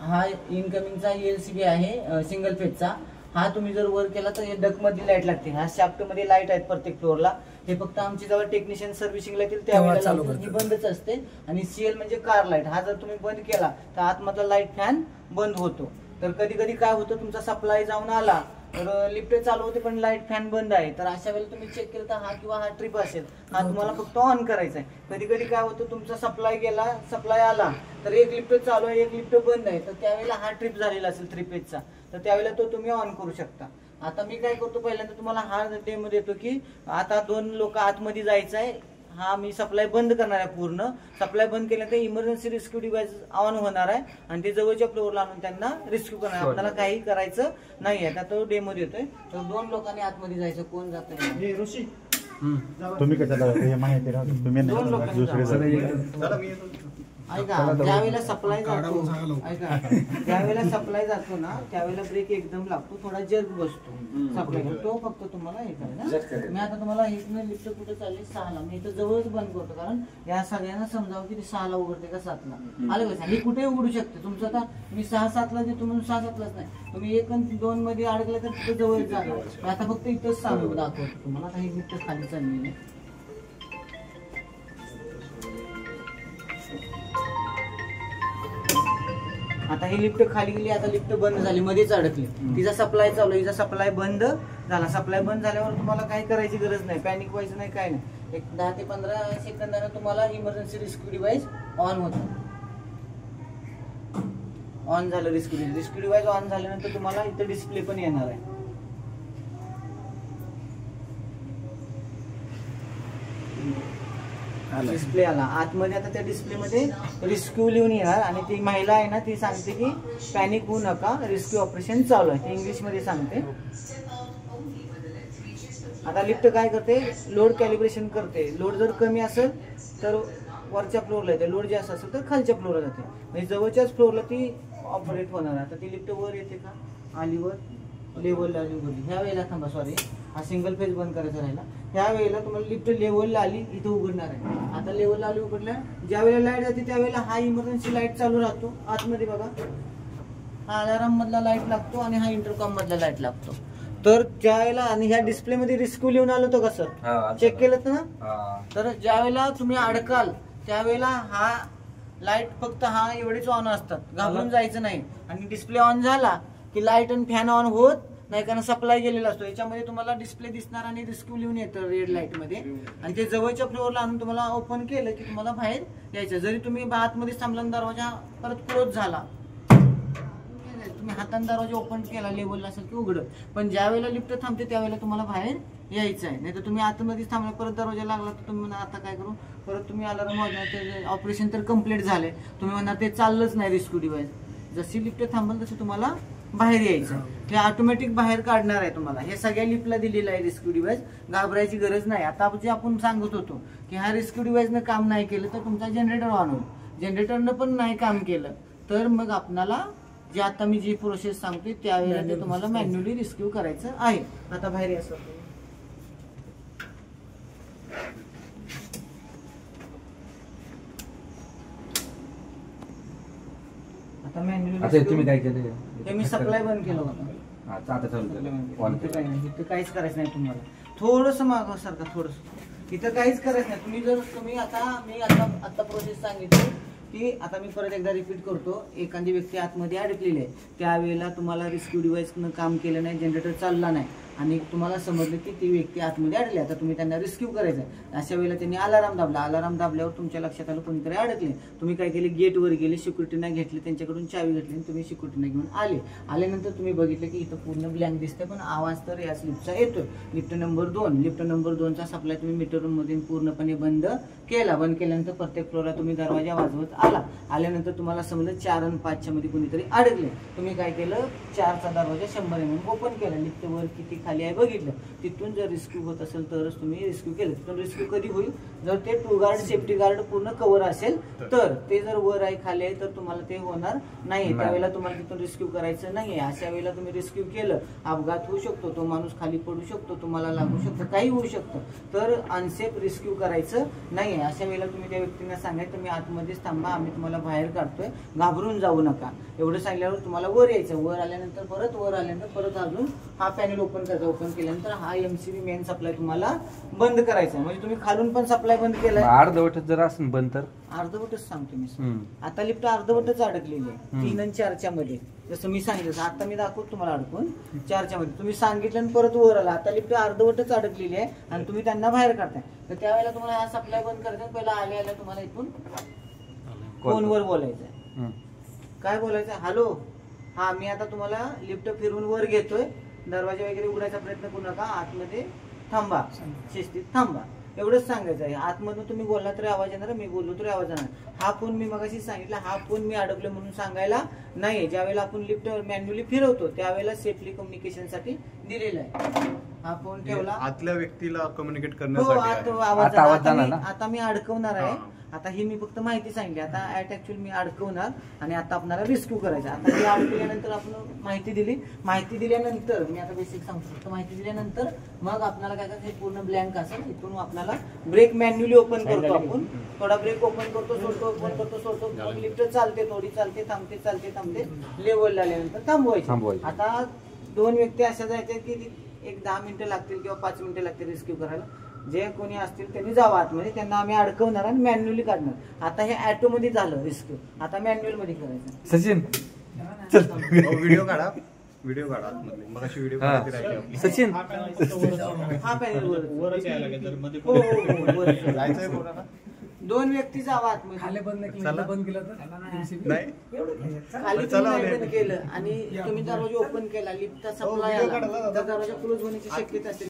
हा इनकमिंगचा ELCB आहे single फेजचा। हा तुम्ही जर वर केला तर डक मध्ये लाईट लागते। हा शाफ्ट मध्ये लाईट आहेत प्रत्येक फ्लोअरला। हे फक्त आमची जेव्हा टेक्निशियन सर्व्हिसिंगला येतील त्यावेळेला ही बंदच असते। आणि CL म्हणजे कार लाईट, हा जर तुम्ही बंद केला तर आतमधला लाईट फॅन बंद होतो। तर कधी कधी काय होतं, तुमचा सप्लाय जाऊन आला तर लिफ्ट चालू होते पण लाईट फॅन बंद आहे, तर अशा वेळेला तुम्ही चेक केलं तर हा किंवा हा ट्रिप असेल, हा तुम्हाला फक्त ऑन करायचा आहे। कधी कधी काय होतं, तुमचा सप्लाय गेला, सप्लाय आला तर एक लिफ्ट चालू आहे एक लिफ्ट बंद आहे, तर त्यावेळेला हा ट्रिप झालेला असेल 3 फेजचा, तर त्यावेळेला तो तुम्ही ऑन करू शकता। आता मी काय करतो, पहिल्यांदा तुम्हाला हा डेमो देतो की आता 2 लोक आतमध्ये जायचं आहे। हा मी सप्लाय बंद करणार आहे, पूर्ण सप्लाय बंद केल्यानंतर इमर्जन्सी रिस्क्यू डिव्हाइस ऑन होणार आहे आणि ते जवळच्या फ्लोअरला आणून त्यांना रिस्क्यू करणार आहे। आपल्याला काही करायचं नाही आहे। आता तो डेमो देतोय। तर 2 लोकांनी आतमध्ये जायचं, कोण जातंय? ऋषी तुम्ही कशाला माहिती ना, तुम्ही दुसरे ऐका, ज्यावेळेला सप्लाय जातो, ऐका ज्यावेळेला सप्लाय जातो ना त्यावेळेला ब्रेक एकदम लागतो, थोडा जर्क बसतो सप्लाय, तो फक्त तुम्हाला हे करायचं। मी आता तुम्हाला इथनं लिफ्ट कुठे चालली 6ला, मी इथं जवळच बंद करतो, कारण या सगळ्यांना समजावं की 6ला उघडते का 7ला। आलं का? मी कुठे उघडू शकते, तुमचं आता मी 6-7ला देतो म्हणून 6-7लाच नाही, तुम्ही 1 आणि 2 मध्ये अडकलं तर तिथं जवळ जाणार। आता फक्त इथंच सांगू दाखवतो तुम्हाला, आता ही लिफ्ट खाली चालली आहे। आता ही लिफ्ट खाली गेली, आता लिफ्ट बंद झाली, मध्येच अडकली, तिचा सप्लाय चालू, हिचा सप्लाय बंद झाला। सप्लाय बंद झाल्यावर तुम्हाला काही करायची गरज नाही, पॅनिक व्हायचं नाही, काय नाही। एक 10 ते 15 सेकंदाने तुम्हाला इमर्जन्सी रिस्क्यू डिव्हाइस ऑन होतं। ऑन झालं रिस्क्यू डिव्हाइस ऑन झाल्यानंतर तुम्हाला इथं डिस्प्ले पण येणार आहे। डिस्प्ले आला आतमध्ये, आता त्या डिस्प्ले मध्ये रिस्क्यू लिहून येणार आणि ती महिला आहे ना ती सांगते की पॅनिक होऊ नका, रिस्क्यू ऑपरेशन चालू आहे, ती इंग्लिश मध्ये सांगते। आता लिफ्ट काय करते, लोड कॅलिब्रेशन करते। लोड जर कमी असेल तर वरच्या फ्लोअरला येते, लोड जास्त असेल तर खालच्या फ्लोअरला जाते, म्हणजे जवळच्याच फ्लोअरला ती ऑपरेट होणार आहे। आता ती लिफ्ट वर येते का, आली वर, लेवलला आली उघडली। ह्या वेळेला थांबा, सॉरी हा सिंगल फेज बंद करायचा राहिला। ह्या वेळेला तुम्हाला लिफ्ट लेवलला आली, इथं उघडणार आहे। आता लेवलला आली, उघडल्या, ज्या वेळेला लाईट जाते त्यावेळेला हा इमर्जन्सी लाईट चालू राहतो। आतमध्ये बघा, हा अलार्म मधला लाईट लागतो आणि हा इंटरकॉम मधला लाईट लागतो। तर ज्या वेळेला, आणि ह्या डिस्प्ले मध्ये रिस्क्यू लिहून आलं होतं का सर, चेक केलं ना? तर ज्या वेळेला तुम्ही अडकाल त्यावेळेला हा लाईट फक्त हा एवढेच ऑन असतात, घाबरून जायचं नाही। आणि डिस्प्ले ऑन झाला की लाईट आणि फॅन ऑन होत नाही, कारण सप्लाय गेलेला असतो। याच्यामध्ये तुम्हाला डिस्प्ले दिसणार आणि रिस्क्यू लिहून येतं रेड लाईट मध्ये, आणि ते जवळच्या फ्लोअरला आणून तुम्हाला ओपन केलं की तुम्हाला बाहेर यायचं। जरी तुम्ही आतमध्ये थांबला, दरवाजा परत क्लोज झाला, तुम्ही हाताने दरवाजा ओपन केला, लेवलला असेल की उघड, पण ज्या वेळेला लिफ्ट थांबते त्यावेळेला तुम्हाला बाहेर यायचं आहे। नाही तर तुम्ही आतमध्येच थांबला, परत दरवाजा लागला तर तुम्ही म्हणा आता काय करू, परत तुम्ही अलार्म वाजणार, ऑपरेशन तर कम्प्लीट झालंय, तुम्ही म्हणणार ते चाललंच नाही रिस्क्यू डिव्हाइस। जशी लिफ्ट थांबल तसं तुम्हाला बाहेर यायचं, ते ऑटोमॅटिक बाहेर काढणार आहे तुम्हाला। हे सगळ्या लिफ्टला दिलेलं आहे रिस्क्यू डिव्हाइस, घाबरायची गरज नाही। आता जे आपण सांगत होतो की हा रिस्क्यू डिव्हाइसनं काम नाही केलं तर तुमचा जनरेटर ऑन होईल, जनरेटरनं पण नाही काम केलं तर मग आपल्याला जे आता मी जी प्रोसेस सांगतोय त्यावेळेला ते तुम्हाला मॅन्युअली रिस्क्यू करायचं आहे। आता बाहेर यायचं, आता मॅन्युअली तुम्ही काय केलं, हे मी सप्लाय बंद केलं होतं, इथं काहीच करायचं नाही तुम्हाला। थोडस मागं सारखं, थोडस इथं काहीच करायचं नाही तुम्ही। जर तुम्ही मी आता प्रोसेस सांगितली की आता मी परत एकदा रिपीट करतो, एखादी व्यक्ती आतमध्ये अडकलेली आहे, त्यावेळेला तुम्हाला रिस्क्यू डिव्हाइसनं काम केलं नाही, जनरेटर चालला नाही आणि तुम्हाला समजलं की ती व्यक्ती आतमध्ये अडकली, आता तुम्ही त्यांना रिस्क्यू करायचं आहे। अशा वेळेला त्यांनी अलार्म दाबला, अलार्म दाबल्यावर तुमच्या लक्षात आलं कोणीतरी अडकले, तुम्ही काय केले, गेटवर गेले, सिक्युरिटीना घेतले, त्यांच्याकडून चावी घेतली, तुम्ही सिक्युरिटीना घेऊन आल्यानंतर तुम्ही बघितलं की इथं पूर्ण ब्लँक दिसतंय, पण आवाज तर याच लिफ्टचा येतोय। लिफ्ट नंबर 2, लिफ्ट नंबर 2चा सप्लाय तुम्ही मीटर रूम मधून पूर्णपणे बंद केला। बंद केल्यानंतर प्रत्येक फ्लोअरला तुम्ही दरवाजा वाजवत आल्यानंतर तुम्हाला समजलं 4 आणि 5च्या मध्ये कोणीतरी अडकले, तुम्ही काय केलं, 4चा दरवाजा 100 म्हणून ओपन केला। लिफ्ट वर किती खाली आहे बघितलं, तिथून जर रिस्क्यू होत असेल तरच तुम्ही रिस्क्यू केलं. तिथून रिस्क्यू कधी होईल, जर ते टू गार्ड सेफ्टी गार्ड पूर्ण कव्हर असेल तर. ते जर वर आहे खाली आहे तर तुम्हाला ते होणार नाही, त्यावेळेला तुम्हाला तिथून रिस्क्यू करायचं नाहीये. अशा वेळेला तुम्ही रिस्क्यू केलं, अपघात होऊ शकतो, तो माणूस खाली पडू शकतो, तुम्हाला लागू शकतं, काही होऊ शकतं. तर अनसेफ रिस्क्यू करायचं नाहीये. अशा वेळेला तुम्ही त्या व्यक्तींना सांगायचं तुम्ही आतमध्येच थांबा, आम्ही तुम्हाला बाहेर काढतोय, घाबरून जाऊ नका. एवढं सांगितल्यावर तुम्हाला वर यायचं. वर आल्यानंतर परत अजून हा पॅनल ओपन करायचा. ओपन केल्यानंतर हा MCB मेन सप्लाय तुम्हाला बंद करायचा. म्हणजे तुम्ही खालून पण सप्लाय बंद केलाय. अर्धवट जर असेल बंद तर अर्धवटच सांगतो मी. आता लिफ्ट अर्धवटच अडकलेली आहे 3 आणि 4च्या मध्ये. जसं मी सांगितलं, आता मी दाखवतो तुम्हाला अडकून 4च्या मध्ये. तुम्ही सांगितलं आणि परत वर आला. आता लिफ्ट अर्धवटच अडकलेली आहे आणि तुम्ही त्यांना बाहेर काढताय. तर त्यावेळेला तुम्हाला हा सप्लाय बंद करायचा. पहिला आल्या तुम्हाला इथून फोनवर बोलायचं. काय बोलायचं, हॅलो, हा मी आता तुम्हाला लिफ्ट फिरून वर घेतोय, दरवाजा वगैरे उघडायचा प्रयत्न करू नका, आतमध्ये थांबा, शिस्तीत थांबा, एवढंच सांगायचं आहे. आतमधून तुम्ही बोलला तरी आवाज येणार, मी बोललो तरी आवाज येणार. हा फोन मी मगाशी सांगितलं, हा फोन मी अडकलो म्हणून सांगायला नाही. ज्यावेळेला आपण लिफ्ट मॅन्युअली फिरवतो त्यावेळेला सेफली कम्युनिकेशन साठी दिलेला आहे. हा फोन ठेवला, आतल्या व्यक्तीला कम्युनिकेट हो, करण्यासाठी आता मी अडकवणार आहे. आता ही मी फक्त माहिती सांगितली. आता ऍक्च्युअली मी अडकवणार आणि आता आपल्याला रिस्क्यू करायचं. आता हे अडकल्यानंतर आपण माहिती दिली. माहिती दिल्यानंतर मी आता बेसिक सांगतो, फक्त माहिती दिल्यानंतर मग आपल्याला काय करायचं, हे पूर्ण ब्लँक असेल. इथून आपल्याला ब्रेक मॅन्युअली ओपन करतो. आपण थोडा ब्रेक ओपन करतो, सोडतो, ओपन करतो, सोडतो. मग लिफ्ट चालते, थोडी चालते, थांबते, चालते, थांबते, लेवल आल्यानंतर थांबवायची. आता 2 व्यक्ती अशा जायच्या की एक 10 मिनिटं लागतील किंवा 5 मिनिटं लागतील रिस्क्यू करायला. जे कोणी असतील त्यांनी जावं आतमध्ये, त्यांना आम्ही अडकवणार आणि मॅन्युअली काढणार. आता हे ऑटो मध्ये झालं रिस्क्यू, आता मॅन्युअल मध्ये करायचं. सचिन व्हिडिओ काढा, व्हिडिओ काढा आतमध्ये. मग अशी व्हिडिओ काढायची राहिली. सचिन हा पॅनल वर जायचंय कोणाला? 2 व्यक्ती जावा आतमध्ये. नाही खाली बंद केलं आणि तुम्ही दरवाजा ओपन केला, लिफ्टचा सप्लाय आला, तर दरवाजा क्लोज होण्याची शक्यता असते.